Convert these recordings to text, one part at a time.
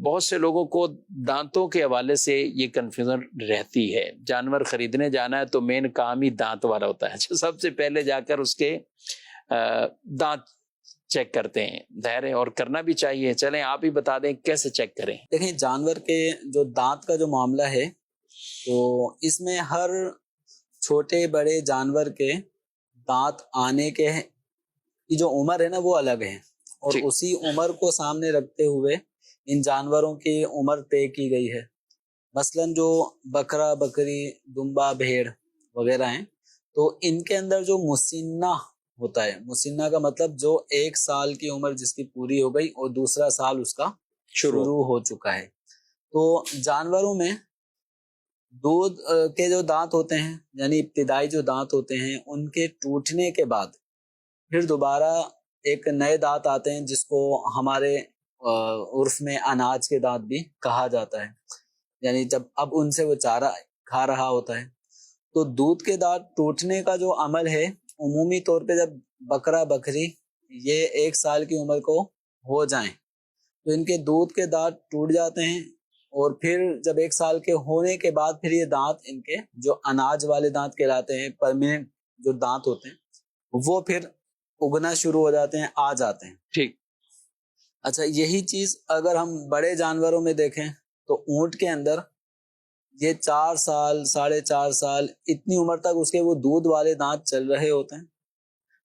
بہت سے لوگوں کو دانتوں کے حوالے سے یہ کنفیوژن رہتی ہے. جانور خریدنے جانا ہے تو مین کام ہی دانت والا ہوتا ہے. سب سے پہلے جا کر اس کے دانت چیک کرتے ہیں. ظاہر ہے اور کرنا بھی چاہیے. چلیں آپ ہی بتا دیں کیسے چیک کریں. دیکھیں جانور کے جو دانت کا جو معاملہ ہے تو اس میں ہر چھوٹے بڑے جانور کے دانت آنے کے کی جو عمر ہے نا وہ الگ ہے، اور اسی عمر کو سامنے رکھتے ہوئے ان جانوروں کی عمر طے کی گئی ہے. مثلاً جو بکرا بکری دمبا بھیڑ وغیرہ ہیں تو ان کے اندر جو مسنہ ہوتا ہے، مسنہ کا مطلب جو 1 سال کی عمر جس کی پوری ہو گئی اور دوسرا سال اس کا شروع ہو چکا ہے. تو جانوروں میں دودھ کے جو دانت ہوتے ہیں یعنی ابتدائی جو دانت ہوتے ہیں ان کے ٹوٹنے کے بعد پھر دوبارہ ایک نئے دانت آتے ہیں جس کو ہمارے عرف میں اناج کے دانت بھی کہا جاتا ہے. یعنی جب اب ان سے وہ چارہ کھا رہا ہوتا ہے تو دودھ کے دانت ٹوٹنے کا جو عمل ہے عمومی طور پہ جب بکرا بکری یہ 1 سال کی عمر کو ہو جائیں تو ان کے دودھ کے دانت ٹوٹ جاتے ہیں، اور پھر جب 1 سال کے ہونے کے بعد پھر یہ دانت ان کے جو اناج والے دانت کہلاتے ہیں، پرماننٹ جو دانت ہوتے ہیں وہ پھر اگنا شروع ہو جاتے ہیں، آ جاتے ہیں. ٹھیک. اچھا یہی چیز اگر ہم بڑے جانوروں میں دیکھیں تو اونٹ کے اندر یہ 4 سال 4.5 سال اتنی عمر تک اس کے وہ دودھ والے دانت چل رہے ہوتے ہیں.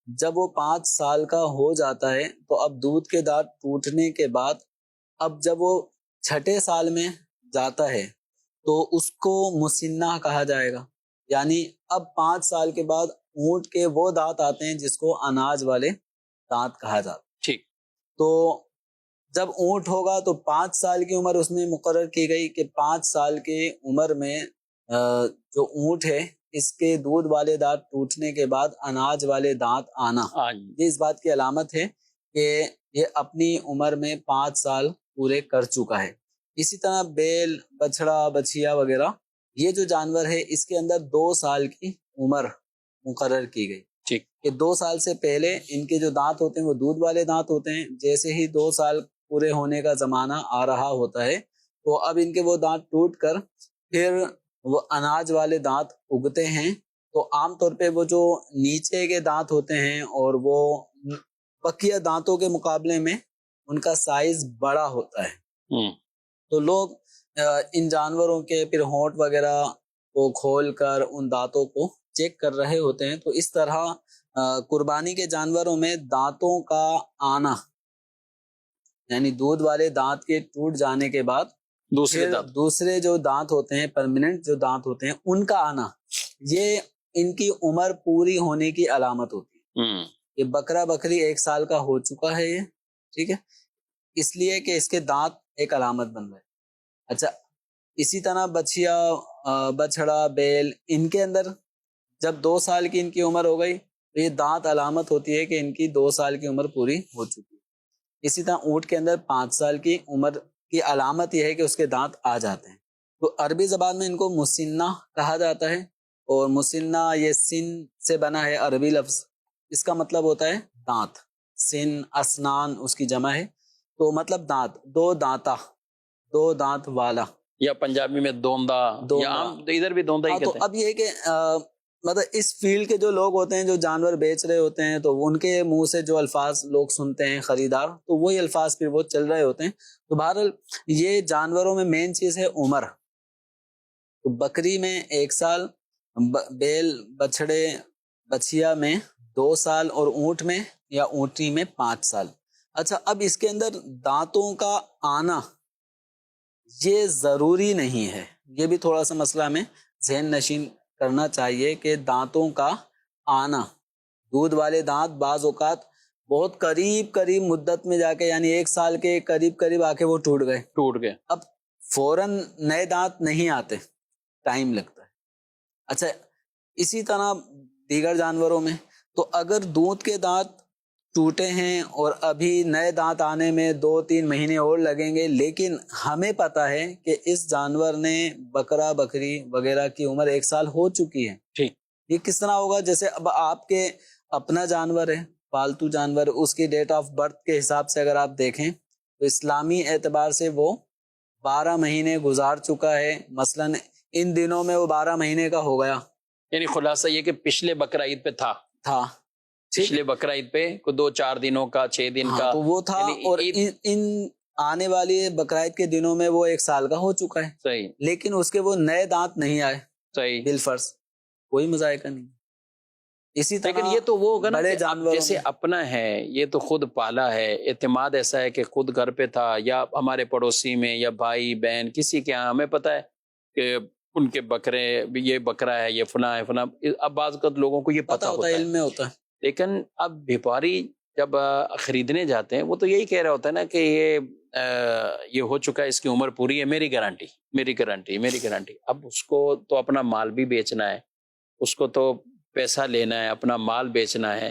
جب وہ 5 سال کا ہو جاتا ہے تو اب دودھ کے دانت ٹوٹنے کے بعد اب جب وہ 6 سال میں جاتا ہے تو اس کو مسنہ کہا جائے گا. یعنی اب 5 سال کے بعد اونٹ کے وہ دانت آتے ہیں جس کو اناج والے دانت کہا جاتا ہے. ٹھیک. تو جب اونٹ ہوگا تو 5 سال کی عمر اس میں مقرر کی گئی کہ 5 سال کی عمر میں جو اونٹ ہے اس کے دودھ والے دانت ٹوٹنے کے بعد اناج والے دانت آنا یہ اس بات کی علامت ہے کہ یہ اپنی عمر میں 5 سال پورے کر چکا ہے. اسی طرح بیل بچھڑا بچھیا وغیرہ یہ جو جانور ہے اس کے اندر 2 سال کی عمر مقرر کی گئی. ٹھیک. کہ 2 سال سے پہلے ان کے جو دانت ہوتے ہیں وہ دودھ والے دانت ہوتے ہیں. جیسے ہی 2 سال پورے ہونے کا زمانہ آ رہا ہوتا ہے تو اب ان کے وہ دانت ٹوٹ کر پھر وہ اناج والے دانت اگتے ہیں. تو عام طور پہ وہ جو نیچے کے دانت ہوتے ہیں اور وہ بقیہ دانتوں کے مقابلے میں ان کا سائز بڑا ہوتا ہے. تو لوگ ان جانوروں کے پھر ہونٹ وغیرہ کو کھول کر ان دانتوں کو چیک کر رہے ہوتے ہیں. تو اس طرح قربانی کے جانوروں میں دانتوں کا آنا یعنی دودھ والے دانت کے ٹوٹ جانے کے بعد دوسرے جو دانت ہوتے ہیں پرماننٹ جو دانت ہوتے ہیں ان کا آنا یہ ان کی عمر پوری ہونے کی علامت ہوتی ہے. یہ بکرا بکری 1 سال کا ہو چکا ہے یہ ٹھیک ہے اس لیے کہ اس کے دانت ایک علامت بن رہے. اچھا اسی طرح بچھیا بچھڑا بیل ان کے اندر جب 2 سال کی ان کی عمر ہو گئی تو یہ دانت علامت ہوتی ہے کہ ان کی 2 سال کی عمر پوری ہو چکی ہے. اسی طرح اونٹ کے اندر 5 سال کی عمر کی علامت یہ ہے کہ اس کے دانت آ جاتے ہیں. تو عربی زبان میں ان کو مسنہ کہا جاتا ہے، اور مسنہ یہ سن سے بنا ہے عربی لفظ. اس کا مطلب ہوتا ہے دانت. سن اسنان اس کی جمع ہے تو مطلب دانت. 2 دانتا 2 دانت والا یا پنجابی میں دوندا یا ادھر بھی دوندا ہی کہتے ہیں. تو اب یہ کہ مطلب اس فیلڈ کے جو لوگ ہوتے ہیں جو جانور بیچ رہے ہوتے ہیں تو ان کے منہ سے جو الفاظ لوگ سنتے ہیں خریدار تو وہی الفاظ پھر وہ چل رہے ہوتے ہیں. تو بہرحال یہ جانوروں میں مین چیز ہے عمر. تو بکری میں 1 سال، بیل بچھڑے بچھیا میں 2 سال، اور اونٹ میں یا اونٹی میں 5 سال. اچھا اب اس کے اندر دانتوں کا آنا یہ ضروری نہیں ہے. یہ بھی تھوڑا سا مسئلہ ہمیں ذہن نشین کرنا چاہیے کہ دانتوں کا آنا دودھ والے دانت بعض اوقات بہت قریب مدت میں جا کے یعنی 1 سال کے قریب آ کے وہ ٹوٹ گئے. اب فوراً نئے دانت نہیں آتے، ٹائم لگتا ہے. اچھا اسی طرح دیگر جانوروں میں تو اگر دودھ کے دانت ٹوٹے ہیں اور ابھی نئے دانت آنے میں 2-3 مہینے اور لگیں گے، لیکن ہمیں پتا ہے کہ اس جانور نے بکرا بکری وغیرہ کی عمر 1 سال ہو چکی ہے. ٹھیک. یہ کس طرح ہوگا؟ جیسے اب آپ کے اپنا جانور ہے پالتو جانور، اس کی ڈیٹ آف برتھ کے حساب سے اگر آپ دیکھیں تو اسلامی اعتبار سے وہ 12 مہینے گزار چکا ہے، مثلاً ان دنوں میں وہ 12 مہینے کا ہو گیا یعنی خلاصہ یہ کہ پچھلے بقرہ عید پہ تھا، تھا، ٹھیک، پچھلے بقرہ عید پہ کوئی 2-4 دنوں کا، 6 دن ہاں کا، تو وہ تھا، یعنی اور عید، ان آنے والی بقرعید کے دنوں میں وہ 1 سال کا ہو چکا ہے، صحیح لیکن اس کے وہ نئے دانت نہیں آئے صحیح. بالفرض، کوئی مذائقہ نہیں. اسی طرح لیکن یہ تو وہ ہوگا نا بڑے کہ اب جانوروں جیسے میں اپنا ہے، یہ تو خود پالا ہے، اعتماد ایسا ہے کہ خود گھر پہ تھا یا ہمارے پڑوسی میں یا بھائی بہن کسی کے ہاں ہمیں پتہ ہے کہ ان کے بکرے، یہ بکرا ہے، یہ فلاں ہے فلاں. اب بعض اوقات لوگوں کو یہ پتہ ہوتا ہے، علم میں ہوتا ہے. لیکن اب بیپاری جب خریدنے جاتے ہیں وہ تو یہی کہہ رہا ہوتا ہے نا کہ یہ ہو چکا ہے، اس کی عمر پوری ہے، میری گارنٹی میری گارنٹی میری گارنٹی. اب اس کو تو اپنا مال بھی بیچنا ہے، اس کو تو پیسہ لینا ہے، اپنا مال بیچنا ہے،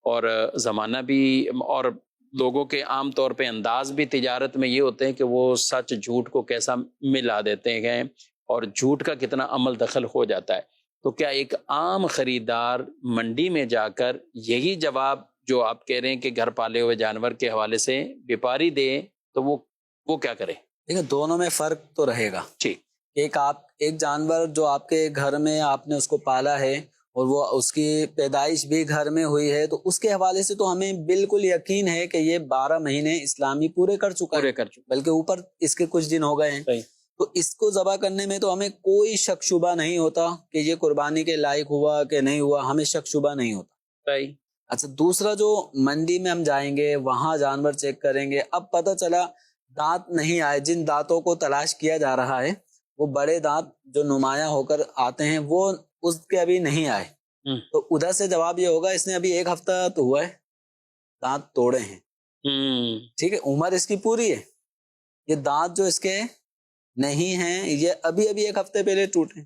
اور زمانہ بھی، اور لوگوں کے عام طور پہ انداز بھی تجارت میں یہ ہوتے ہیں کہ وہ سچ جھوٹ کو کیسا ملا دیتے ہیں، اور جھوٹ کا کتنا عمل دخل ہو جاتا ہے. تو کیا ایک عام خریدار منڈی میں جا کر یہی جواب جو آپ کہہ رہے ہیں کہ گھر پالے ہوئے جانور کے حوالے سے بیپاری دے تو وہ کیا کرے؟ دیکھیں دونوں میں فرق تو رہے گا. ٹھیک، ایک جانور جو آپ کے گھر میں آپ نے اس کو پالا ہے اور وہ اس کی پیدائش بھی گھر میں ہوئی ہے، تو اس کے حوالے سے تو ہمیں بالکل یقین ہے کہ یہ 12 مہینے اسلامی پورے کر چکا ہے، بلکہ اوپر اس کے کچھ دن ہو گئے ہیں. صحیح. تو اس کو ذبح کرنے میں تو ہمیں کوئی شک شبہ نہیں ہوتا کہ یہ قربانی کے لائق ہوا کہ نہیں ہوا، ہمیں شک شبہ نہیں ہوتا. صحیح. اچھا، دوسرا جو منڈی میں ہم جائیں گے، وہاں جانور چیک کریں گے، اب پتہ چلا دانت نہیں آئے، جن دانتوں کو تلاش کیا جا رہا ہے وہ بڑے دانت جو نمایاں ہو کر آتے ہیں وہ اس کے ابھی نہیں آئے، تو ادھر سے جواب یہ ہوگا اس نے ابھی 1 ہفتہ تو ہوا ہے دانت توڑے ہیں، ٹھیک ہے، عمر اس کی پوری ہے، یہ دانت جو اس کے نہیں ہیں یہ ابھی 1 ہفتے پہلے ٹوٹے ہیں.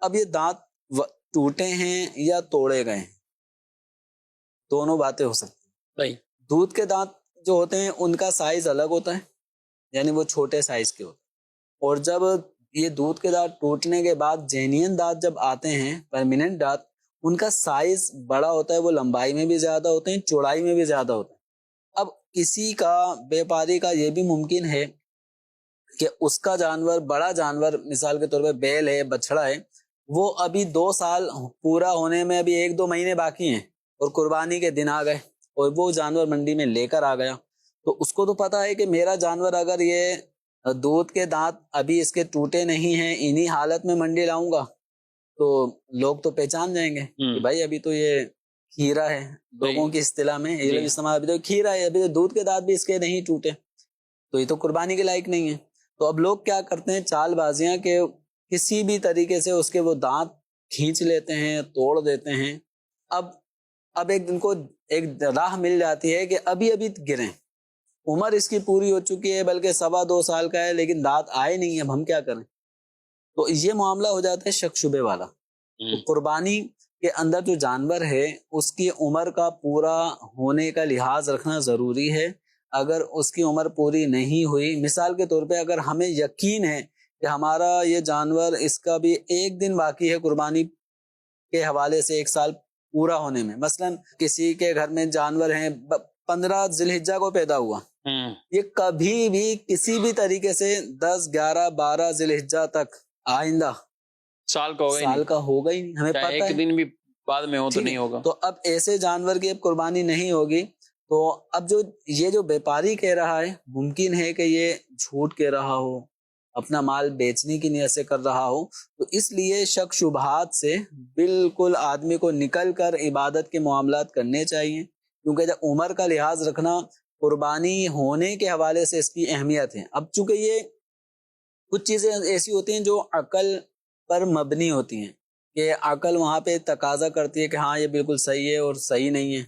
اب یہ دانت ٹوٹے ہیں یا توڑے گئے ہیں، دونوں باتیں ہو سکتی ہیں. صحیح. دودھ کے دانت جو ہوتے ہیں ان کا سائز الگ ہوتا ہے، یعنی وہ چھوٹے سائز کے ہوتے ہیں، اور جب یہ دودھ کے دانت ٹوٹنے کے بعد جینین دانت جب آتے ہیں، پرمیننٹ دانت، ان کا سائز بڑا ہوتا ہے، وہ لمبائی میں بھی زیادہ ہوتے ہیں، چوڑائی میں بھی زیادہ ہوتے ہیں. اب کسی کا بیپاری کا یہ بھی ممکن ہے کہ اس کا جانور، بڑا جانور، مثال کے طور پہ بیل ہے، بچڑا ہے، وہ ابھی 2 سال پورا ہونے میں ابھی 1-2 مہینے باقی ہیں اور قربانی کے دن آ گئے اور وہ جانور منڈی میں لے کر آ گیا، تو اس کو تو پتا ہے کہ میرا جانور اگر یہ دودھ کے دانت ابھی اس کے ٹوٹے نہیں ہیں، انہی حالت میں منڈی لاؤں گا تو لوگ تو پہچان جائیں گے کہ بھائی ابھی تو یہ کھیرا ہے، لوگوں کی اصطلاح میں ابھی تو کھیرا ہے، ابھی تو دودھ کے دانت بھی اس کے نہیں ٹوٹے، تو یہ تو قربانی کے لائق نہیں ہے. تو اب لوگ کیا کرتے ہیں، چال بازیاں، کہ کسی بھی طریقے سے اس کے وہ دانت کھینچ لیتے ہیں، توڑ دیتے ہیں. اب ایک دن کو ایک راہ مل جاتی ہے کہ ابھی گریں، عمر اس کی پوری ہو چکی ہے، بلکہ 2.25 سال کا ہے، لیکن دانت آئے نہیں، اب ہم کیا کریں؟ تو یہ معاملہ ہو جاتا ہے شک شبے والا. تو قربانی کے اندر جو جانور ہے اس کی عمر کا پورا ہونے کا لحاظ رکھنا ضروری ہے. اگر اس کی عمر پوری نہیں ہوئی، مثال کے طور پہ اگر ہمیں یقین ہے کہ ہمارا یہ جانور، اس کا بھی 1 دن باقی ہے قربانی کے حوالے سے 1 سال پورا ہونے میں، مثلا کسی کے گھر میں جانور ہیں 15 ذی الحجہ کو پیدا ہوا، یہ کبھی بھی کسی بھی طریقے سے 10 11 12 ذی الحجہ تک آئندہ سال کا ہوگا ہی نہیں، ہمیں پتہ ہے، 1 دن بھی بعد میں ہو تو نہیں ہوگا. تو اب ایسے جانور کی اب قربانی نہیں ہوگی. تو اب جو بیپاری کہہ رہا ہے، ممکن ہے کہ یہ جھوٹ کہہ رہا ہو، اپنا مال بیچنے کی نیت سے کر رہا ہو، تو اس لیے شک شبہات سے بالکل آدمی کو نکل کر عبادت کے معاملات کرنے چاہیے، کیونکہ جب عمر کا لحاظ رکھنا قربانی ہونے کے حوالے سے اس کی اہمیت ہے. اب چونکہ یہ کچھ چیزیں ایسی ہوتی ہیں جو عقل پر مبنی ہوتی ہیں، کہ عقل وہاں پہ تقاضا کرتی ہے کہ ہاں یہ بالکل صحیح ہے اور صحیح نہیں ہے.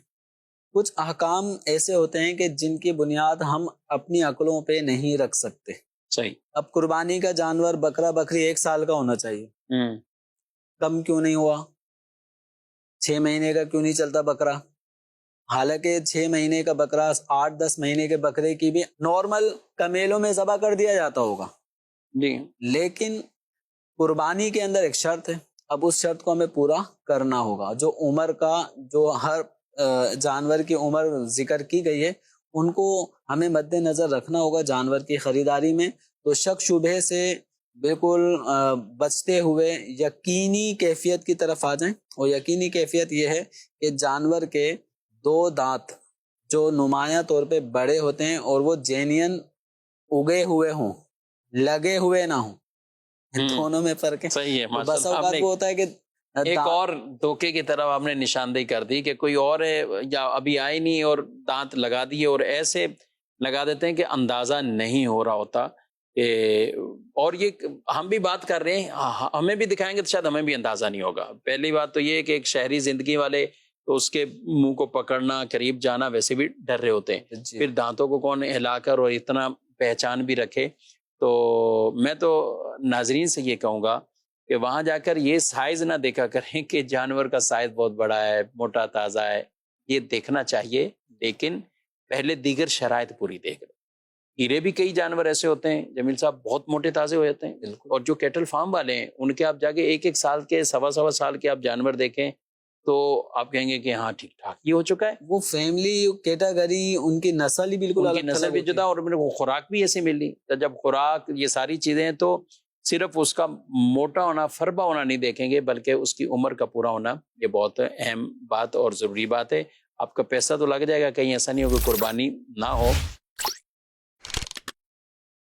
کچھ احکام ایسے ہوتے ہیں کہ جن کی بنیاد ہم اپنی عقلوں پہ نہیں رکھ سکتے. صحیح. اب قربانی کا جانور، بکرا بکری 1 سال کا ہونا چاہیے، کم کیوں نہیں ہوا؟ 6 مہینے کا کیوں نہیں چلتا بکرا؟ حالانکہ 6 مہینے کا بکرا 8-10 مہینے کے بکرے کی بھی نارمل کمیلوں میں ذبح کر دیا جاتا ہوگا، لیکن قربانی کے اندر ایک شرط ہے. اب اس شرط کو ہمیں پورا کرنا ہوگا. جو عمر کا، جو ہر جانور کی عمر ذکر کی گئی ہے، ان کو ہمیں مد نظر رکھنا ہوگا جانور کی خریداری میں. تو شک شبہ سے بالکل بچتے ہوئے یقینی کیفیت کی طرف آ جائیں. اور یقینی کیفیت یہ ہے کہ جانور کے 2 دانت جو نمایاں طور پہ بڑے ہوتے ہیں اور وہ جینین اگے ہوئے ہوں، لگے ہوئے نہ ہوں. دونوں میں فرق ہے. صحیح ہے. بس اوقات وہ ہوتا ہے کہ ایک اور دھوکے کی طرف آپ نے نشاندہی کر دی کہ کوئی اور ہے یا ابھی آئے نہیں اور دانت لگا دیے، اور ایسے لگا دیتے ہیں کہ اندازہ نہیں ہو رہا ہوتا. اور یہ ہم بھی بات کر رہے ہیں، ہمیں بھی دکھائیں گے تو شاید ہمیں بھی اندازہ نہیں ہوگا. پہلی بات تو یہ کہ ایک شہری زندگی والے تو اس کے منہ کو پکڑنا، قریب جانا ویسے بھی ڈر رہے ہوتے ہیں. پھر دانتوں کو کون ہلا کر اور اتنا پہچان بھی رکھے. تو میں تو ناظرین سے یہ کہوں گا کہ وہاں جا کر یہ سائز نہ دیکھا کریں کہ جانور کا سائز بہت بڑا ہے، موٹا تازہ ہے. یہ دیکھنا چاہیے، لیکن پہلے دیگر شرائط پوری دیکھ لیں. ہیرے بھی کئی جانور ایسے ہوتے ہیں جمیل صاحب بہت موٹے تازے ہو جاتے ہیں. اور جو کیٹل فارم والے ہیں ان کے آپ جا کے 1-1 سال کے 1.25 سال کے آپ جانور دیکھیں تو آپ کہیں گے کہ ہاں ٹھیک ٹھاک یہ ہو چکا ہے. وہ فیملی کیٹاگری، ان کی نسل ہی بالکل ان کی الگ نسل بھی جدا، اور میرے کو خوراک بھی ایسی مل رہی. تو جب خوراک یہ ساری چیزیں ہیں تو صرف اس کا موٹا ہونا، فربا ہونا نہیں دیکھیں گے، بلکہ اس کی عمر کا پورا ہونا یہ بہت اہم بات اور ضروری بات ہے. آپ کا پیسہ تو لگ جائے گا، کہیں ایسا نہیں ہو کہ قربانی نہ ہو.